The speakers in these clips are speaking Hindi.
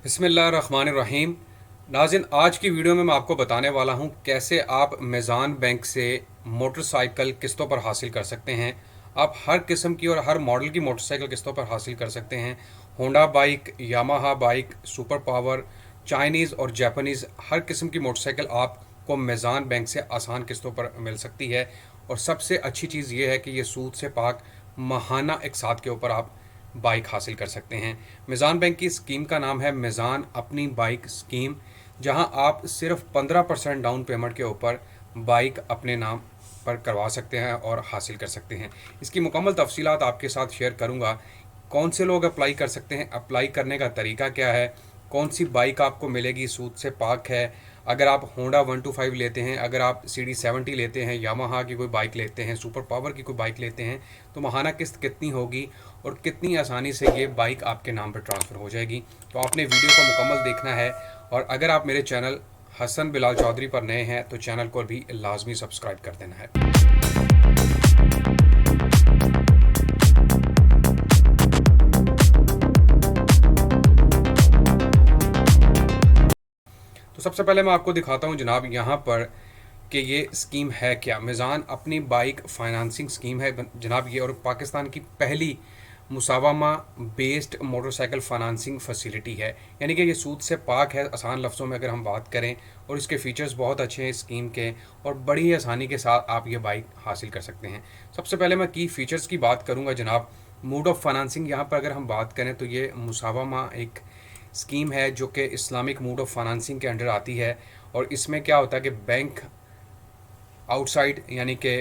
बिस्मिल्लाहिर्रहमानिर्रहीम। नाज़रीन, आज की वीडियो में मैं आपको बताने वाला हूं कैसे आप मेज़ान बैंक से मोटरसाइकिल किस्तों पर हासिल कर सकते हैं। आप हर किस्म की और हर मॉडल की मोटरसाइकिल किस्तों पर हासिल कर सकते हैं। Honda bike, Yamaha bike, super power, Chinese और जापानीज़ हर किस्म की मोटरसाइकिल आपको मेज़ान बैंक से आसान किस्तों पर मिल सकती है। और सबसे अच्छी चीज़ ये है कि ये सूद से पाक माहाना इकसात के ऊपर आप बाइक हासिल कर सकते हैं। मिज़ान बैंक की स्कीम का नाम है मिज़ान अपनी बाइक स्कीम, जहां आप सिर्फ 15% डाउन पेमेंट के ऊपर बाइक अपने नाम पर करवा सकते हैं और हासिल कर सकते हैं। इसकी मुकम्मल तफसीलात आपके साथ शेयर करूंगा। कौन से लोग अप्लाई कर सकते हैं, अप्लाई करने का तरीका क्या है, कौन सी बाइक आपको मिलेगी, सूद से पाक है। अगर आप होंडा 125 लेते हैं, अगर आप CD70 लेते हैं, यामाहा की कोई बाइक लेते हैं, सुपर पावर की कोई बाइक लेते हैं, तो माहाना किस्त कितनी होगी और कितनी आसानी से ये बाइक आपके नाम पर ट्रांसफ़र हो जाएगी। तो आपने वीडियो को मुकम्मल देखना है। और अगर आप मेरे चैनल हसन बिलाल चौधरी पर नए हैं तो चैनल को भी लाजमी सब्सक्राइब कर देना है। तो सबसे पहले मैं आपको दिखाता हूँ जनाब यहाँ पर कि ये स्कीम है क्या। मिज़ान अपनी बाइक फाइनेंसिंग स्कीम है जनाब ये, और पाकिस्तान की पहली मुसावमा बेस्ड मोटरसाइकिल फाइनेंसिंग फैसिलिटी है। यानी कि ये सूद से पाक है आसान लफ्ज़ों में अगर हम बात करें। और इसके फ़ीचर्स बहुत अच्छे हैं इस स्कीम के, और बड़ी ही आसानी के साथ आप ये बाइक हासिल कर सकते हैं। सबसे पहले मैं की फ़ीचर्स की बात करूँगा जनाब। मोड ऑफ़ फाइनेंसिंग यहाँ पर अगर हम बात करें तो ये मुसावमा एक स्कीम है जो कि इस्लामिक मोड ऑफ़ फाइनेंसिंग के अंडर आती है। और इसमें क्या होता है कि बैंक आउटसाइड यानी कि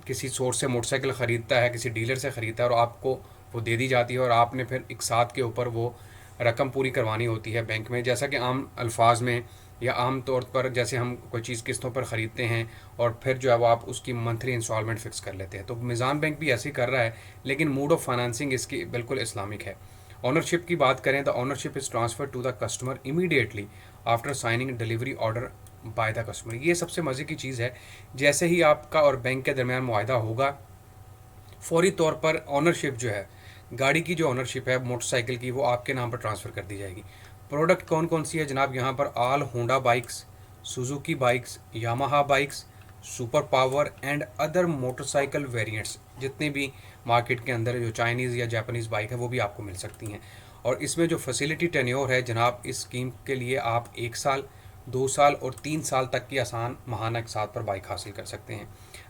किसी सोर्स से मोटरसाइकिल ख़रीदता है, किसी डीलर से ख़रीदता है और आपको वो दे दी जाती है, और आपने फिर एक साथ के ऊपर वो रकम पूरी करवानी होती है बैंक में। जैसा कि आम अल्फाज में या आम तौर पर जैसे हम कोई चीज़ किस्तों पर ख़रीदते हैं और फिर जो है वो आप उसकी मंथली इंस्टॉलमेंट फ़िक्स कर लेते हैं, तो मिज़ान बैंक भी ऐसे ही कर रहा है, लेकिन मोड ऑफ़ फाइनेंसिंग इसकी बिल्कुल इस्लामिक है। ऑनरशिप की बात करें तो ownership is transfer to the customer immediately after signing delivery order by the customer. ये सबसे मज़े की चीज़ है। जैसे ही आपका और बैंक के दरमियान मुआहदा होगा, फौरी तौर पर ऑनरशिप जो है, गाड़ी की जो ऑनरशिप है मोटरसाइकिल की, वो आपके नाम पर ट्रांसफ़र कर दी जाएगी। प्रोडक्ट कौन कौन सी है जनाब यहाँ पर? All Honda bikes, Suzuki bikes, Yamaha bikes, super power and other motorcycle variants. जितने भी मार्केट के अंदर जो चाइनीज़ या जापानीज़ बाइक है वो भी आपको मिल सकती हैं। और इसमें जो फैसिलिटी टेन्योर है जनाब, इस स्कीम के लिए आप 1 साल, 2 साल और 3 साल तक की आसान माहाना के साथ पर बाइक हासिल कर सकते हैं।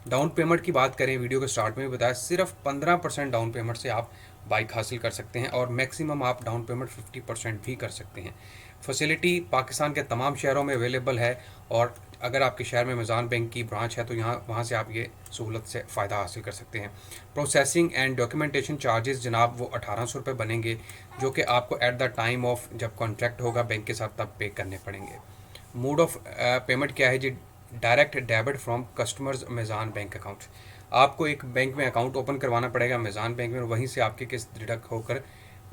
डाउन पेमेंट की बात करें, वीडियो के स्टार्ट में भी बताया, सिर्फ 15% डाउन पेमेंट से आप बाइक हासिल कर सकते हैं, और मैक्सिमम आप डाउन पेमेंट 50% भी कर सकते हैं। फैसिलिटी पाकिस्तान के तमाम शहरों में अवेलेबल है, और अगर आपके शहर में मिज़ान बैंक की ब्रांच है तो यहाँ वहाँ से आप ये सहूलत से फ़ायदा हासिल कर सकते हैं। प्रोसेसिंग एंड डॉक्यूमेंटेशन चार्जेस जनाब वो 1800 रुपये बनेंगे, जो कि आपको एट द टाइम ऑफ जब कॉन्ट्रैक्ट होगा बैंक के साथ तब पे करने पड़ेंगे। मोड ऑफ पेमेंट क्या है जी? Direct debit from customers Meezan bank account. आपको एक बैंक में अकाउंट ओपन करवाना पड़ेगा मिज़ान बैंक में, और वहीं से आपकी किस्त डिडक्ट होकर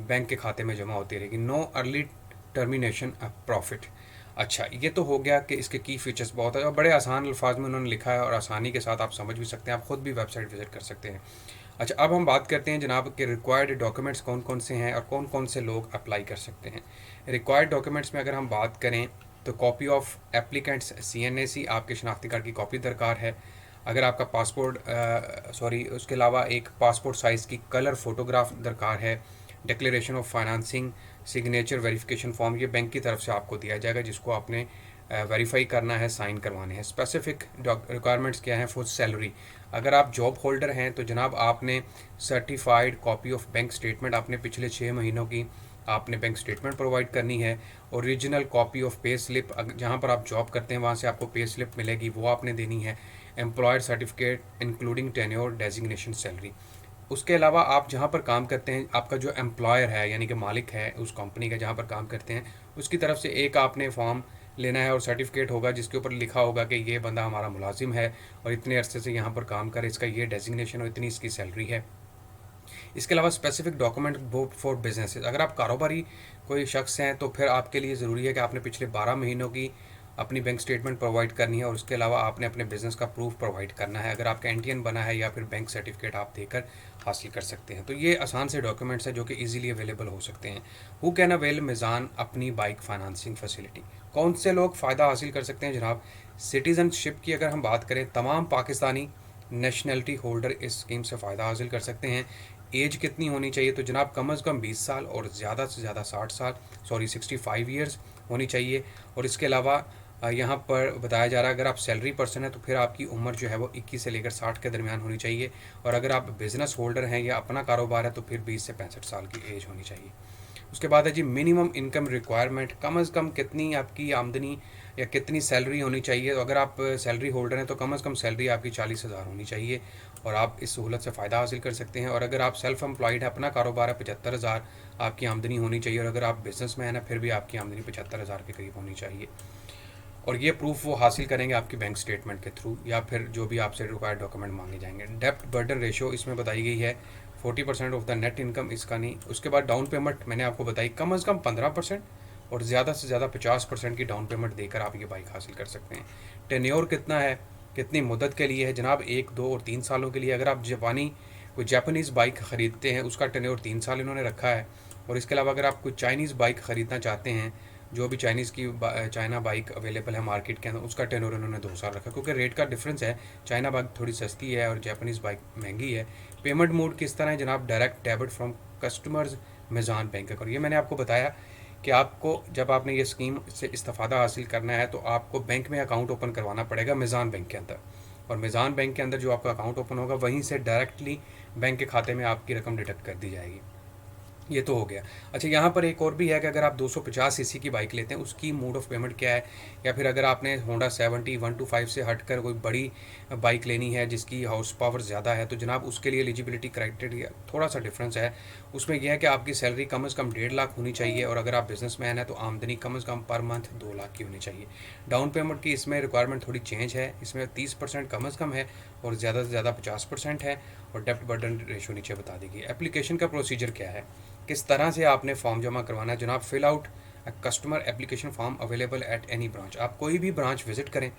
बैंक के खाते में जमा होती रहेगी। Know early termination profit. अच्छा, ये तो हो गया कि इसके की फीचर्स बहुत है और बड़े आसान अल्फाज में उन्होंने लिखा है, और आसानी के साथ आप समझ भी सकते हैं, आप ख़ुद भी वेबसाइट विज़िट कर सकते हैं। अच्छा, अब हम बात करते हैं जनाब के रिक्वायर्ड डॉक्यूमेंट्स कौन कौन से हैं और कौन कौन से लोग अप्लाई कर सकते हैं। रिक्वायर्ड डॉक्यूमेंट्स में अगर हम बात करें तो कॉपी ऑफ एप्लीकेंट्स CNAC, आपके शनाख्ती कार्ड की कॉपी दरकार है। अगर आपका पासपोर्ट उसके अलावा एक पासपोर्ट साइज़ की कलर फ़ोटोग्राफ दरकार है। Declaration of financing signature verification form, ये बैंक की तरफ से आपको दिया जाएगा, जिसको आपने वेरीफाई करना है, साइन करवाने हैं। स्पेसिफिक रिक्वायरमेंट्स क्या हैं? फॉर सैलरी, अगर आप जॉब होल्डर हैं तो जनाब आपने certified copy of bank statement, आपने पिछले 6 महीनों की आपने बैंक स्टेटमेंट प्रोवाइड करनी है। Original copy of pay slip, जहाँ पर आप जॉब करते हैं वहाँ से आपको पे स्लिप मिलेगी, वो आपने देनी है। Employer certificate including tenure designation salary. उसके अलावा आप जहाँ पर काम करते हैं, आपका जो एम्प्लॉयर है यानी कि मालिक है उस कंपनी का जहाँ पर काम करते हैं, उसकी तरफ से एक आपने फॉर्म लेना है और सर्टिफिकेट होगा जिसके ऊपर लिखा होगा कि ये बंदा हमारा मुलाजिम है और इतने अरसे से यहाँ पर काम करे, इसका ये डेजिग्नेशन और इतनी इसकी सैलरी है। इसके अलावा specific document book for businesses, अगर आप कारोबारी कोई शख्स हैं तो फिर आपके लिए ज़रूरी है कि आपने पिछले 12 महीनों की अपनी बैंक स्टेटमेंट प्रोवाइड करनी है और उसके अलावा आपने अपने बिज़नेस का प्रूफ प्रोवाइड करना है। अगर आपका एनटीएन बना है या फिर बैंक सर्टिफिकेट आप देकर हासिल कर सकते हैं। तो ये आसान से डॉक्यूमेंट्स हैं जो कि इजीली अवेलेबल हो सकते हैं। हु कैन अवेल मीज़ान अपनी बाइक फाइनेंसिंग फैसिलिटी? कौन से लोग फ़ायदा हासिल कर सकते हैं जनाब? सिटीज़नशिप की अगर हम बात करें, तमाम पाकिस्तानी नेशनलिटी होल्डर इस स्कीम से फ़ायदा हासिल कर सकते हैं। एज कितनी होनी चाहिए? तो जनाब कम अज़ कम 20 साल और ज़्यादा से ज़्यादा 60 साल, सॉरी 65 ईयर्स होनी चाहिए। और इसके अलावा यहाँ पर बताया जा रहा है, अगर आप सैलरी पर्सन है तो फिर आपकी उम्र जो है वो 21 से लेकर 60 के दरमियान होनी चाहिए। और अगर आप बिज़नेस होल्डर हैं या अपना कारोबार है तो फिर 20 से 65 साल की एज होनी चाहिए। उसके बाद है जी मिनिमम इनकम रिक्वायरमेंट, कम अज़ कम कितनी आपकी आमदनी या कितनी सैलरी होनी चाहिए। तो अगर आप सैलरी होल्डर हैं तो कम अज़ कम सैलरी आपकी 40,000 होनी चाहिए और आप इस सहूलत से फ़ायदा हासिल कर सकते हैं। और अगर आप सेल्फ एम्प्लॉयड है, अपना कारोबार है, 75,000 आपकी आमदनी होनी चाहिए। और अगर आप बिज़नेस मैन है फिर भी आपकी आमदनी 75,000 के करीब होनी चाहिए। और ये प्रूफ वो हासिल करेंगे आपकी बैंक स्टेटमेंट के थ्रू या फिर जो भी आपसे रिक्वायर्ड डॉक्यूमेंट मांगे जाएंगे। डेप्ट बर्डन रेशो इसमें बताई गई है 40% ऑफ द नेट इनकम, इसका नहीं। उसके बाद डाउन पेमेंट मैंने आपको बताई कम अज़ कम 15% और ज़्यादा से ज़्यादा 50% की डाउन पेमेंट देकर आप ये बाइक हासिल कर सकते हैं। टेन्योर कितना है, कितनी मुद्दत के लिए है जनाब? 1, 2 और 3 सालों के लिए। अगर आप कोई जापानीज़ बाइक ख़रीदते हैं उसका टेन्योर 3 साल इन्होंने रखा है। और इसके अलावा अगर आप कोई चाइनीज़ बाइक ख़रीदना चाहते हैं, जो भी चाइना बाइक अवेलेबल है मार्केट के अंदर, उसका टेन्योर उन्होंने 2 साल रखा क्योंकि रेट का डिफरेंस है। चाइना बाइक थोड़ी सस्ती है और जापानीज़ बाइक महंगी है। पेमेंट मोड किस तरह है जनाब? Direct debit from customers Meezan bank account. ये मैंने आपको बताया कि आपको जब आपने ये स्कीम से इस्तेफ़ादा हासिल करना है तो आपको बैंक में अकाउंट ओपन करवाना पड़ेगा मीज़ान बैंक के अंदर। और मीज़ान बैंक के अंदर जो आपका अकाउंट ओपन होगा वहीं से डायरेक्टली बैंक के खाते में आपकी रकम डिडक्ट कर दी जाएगी। ये तो हो गया। अच्छा, यहाँ पर एक और भी है कि अगर आप 250 सीसी की बाइक लेते हैं उसकी मोड ऑफ पेमेंट क्या है, या फिर अगर आपने होंडा 70 125 से हटकर कोई बड़ी बाइक लेनी है जिसकी हाउस पावर ज़्यादा है तो जनाब उसके लिए एलिजिबिलिटी क्राइटेरिया थोड़ा सा डिफरेंस है। उसमें यह है कि आपकी सैलरी कम अज़ कम 1.5 लाख होनी चाहिए और अगर आप बिजनेसमैन है तो आमदनी कम अज़ कम पर मंथ 2 लाख की होनी चाहिए। डाउन पेमेंट की इसमें रिक्वायरमेंट थोड़ी चेंज है, इसमें 30% कम अज़ कम है और ज़्यादा से ज़्यादा 50% है। और डेप्ट बर्डन रेशो नीचे बता देगी। एप्लीकेशन का प्रोसीजर क्या है, किस तरह से आपने फॉर्म जमा करवाना है जनाब? Fill out customer application form available at any branch. आप कोई भी ब्रांच विजिट करें,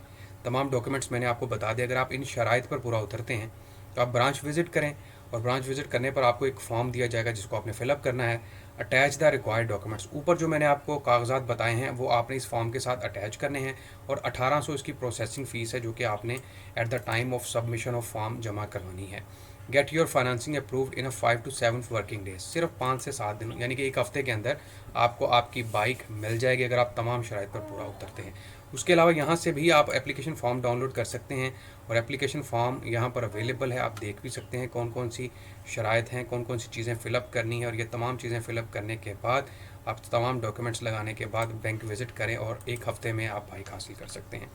तमाम डॉक्यूमेंट्स मैंने आपको बता दिए। अगर आप इन शराइत पर पूरा उतरते हैं तो आप ब्रांच विजिट करें और ब्रांच विजिट करने पर आपको एक फॉर्म दिया जाएगा जिसको आपने फिलअप करना है। अटैच द रिक्वायर्ड डॉक्यूमेंट्स, ऊपर जो मैंने आपको कागजात बताए हैं वो आपने इस फॉर्म के साथ अटैच करने हैं। और 1800 इसकी प्रोसेसिंग फ़ीस है जो कि आपने at the time of submission of form जमा करवानी है। Get your financing approved in 5 to 7 working days, सिर्फ 5 से 7 दिन यानी कि एक हफ्ते के अंदर आपको आपकी बाइक मिल जाएगी अगर आप तमाम शराइत पर पूरा उतरते हैं। उसके अलावा यहाँ से भी आप एप्लीकेशन फ़ॉर्म डाउनलोड कर सकते हैं और एप्लीकेशन फ़ॉर्म यहाँ पर अवेलेबल है। आप देख भी सकते हैं कौन कौन सी शराइत हैं, कौन कौन सी चीज़ें फ़िलअप करनी है। और ये तमाम चीज़ें फ़िलअप करने के बाद आप तमाम डॉक्यूमेंट्स लगाने के बाद बैंक विज़िट करें और एक हफ़्ते में आप बाइक हासिल कर सकते हैं।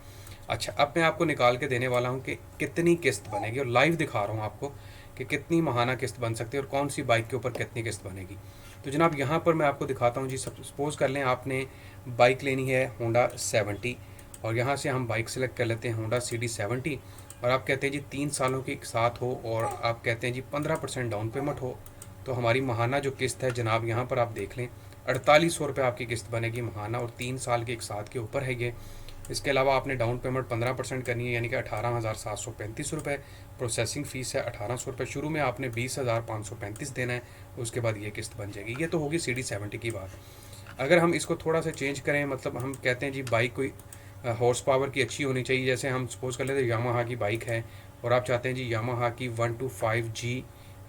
अच्छा, अब मैं आपको निकाल के देने वाला हूँ कि कितनी किस्त बनेगी और लाइव दिखा रहा हूँ आपको कि कितनी माहाना किस्त बन सकती है और कौन सी बाइक के ऊपर कितनी किस्त बनेगी। तो जनाब यहाँ पर मैं आपको दिखाता हूँ जी। सपोज़ कर लें आपने बाइक लेनी है होंडा 70 और यहाँ से हम बाइक सेलेक्ट कर लेते हैं होंडा CD70 और आप कहते हैं जी 3 सालों के साथ हो और आप कहते हैं जी 15% डाउन पेमेंट हो। तो हमारी माहाना जो किस्त है जनाब यहाँ पर आप देख लें 4800 रुपये आपकी किस्त बनेगी माहाना और 3 साल के एक साथ के ऊपर है ये। इसके अलावा आपने डाउन पेमेंट 15% करनी है यानी कि 18,735 रुपये। प्रोसेसिंग फ़ीस है 1800 रुपये। शुरू में आपने 20,535 देना है, उसके बाद ये किस्त बन जाएगी। ये तो होगी CD70 की बात। अगर हम इसको थोड़ा सा चेंज करें, मतलब हम कहते हैं जी बाइक कोई हॉर्स पावर की अच्छी होनी चाहिए। जैसे हम सपोज़ कर लेते हैं यामाहा की बाइक है और आप चाहते हैं जी यामाहा की 125G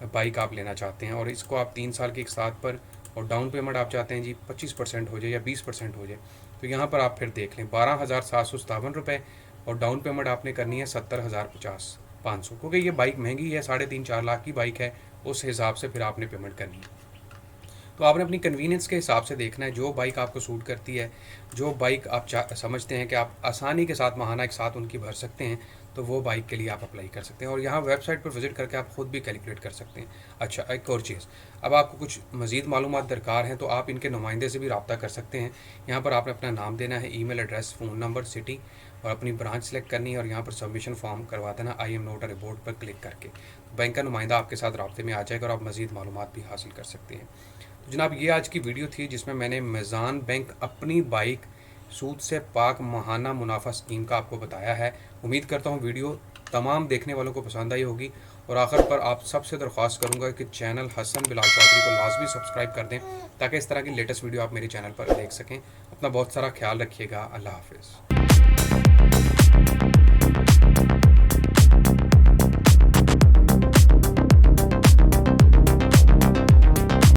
बाइक आप लेना चाहते हैं और इसको आप 3 साल के एक साथ पर और डाउन पेमेंट आप चाहते हैं जी 25% हो जाए या 20% हो जाए। तो यहाँ पर आप फिर देख लें 12,757 रुपये और डाउन पेमेंट आपने करनी है 70,050 क्योंकि ये बाइक महंगी है, 3.5-4 लाख की बाइक है, उस हिसाब से फिर आपने पेमेंट करनी है। तो आपने अपनी कन्वीनियंस के हिसाब से देखना है जो बाइक आपको सूट करती है, जो बाइक आप समझते हैं कि आप आसानी के साथ माहाना एक साथ उनकी भर सकते हैं, तो वो बाइक के लिए आप अप्लाई कर सकते हैं और यहाँ वेबसाइट पर विजिट करके आप ख़ुद भी कैलकुलेट कर सकते हैं। अच्छा, एक और चीज़, अब आपको कुछ मज़ीद मालूमात दरकार हैं तो आप इनके नुमाइंदे से भी रब्ता कर सकते हैं। यहाँ पर आपने अपना नाम देना है, email address, phone number, city और अपनी ब्रांच सेलेक्ट करनी है और यहाँ पर सबमिशन फॉर्म करवा देना I am note a report पर क्लिक करके। बैंक का नुमाइंदा आपके साथ रब्ते में आ जाएगा और आप मज़ीद मालूमात भी हासिल कर सकते हैं। तो जनाब ये आज की वीडियो थी जिसमें मैंने मीज़ान बैंक अपनी बाइक सूद से पाक माहाना मुनाफा स्कीम का आपको बताया है। उम्मीद करता हूँ वीडियो तमाम देखने वालों को पसंद आई होगी और आखिर पर आप सबसे दरख्वास्त करूँगा कि चैनल हसन बिलाल चौधरी को लाजमी सब्सक्राइब कर दें ताकि इस तरह की लेटेस्ट वीडियो आप मेरे चैनल पर देख सकें। अपना बहुत सारा ख्याल रखिएगा। अल्लाह हाफिज़।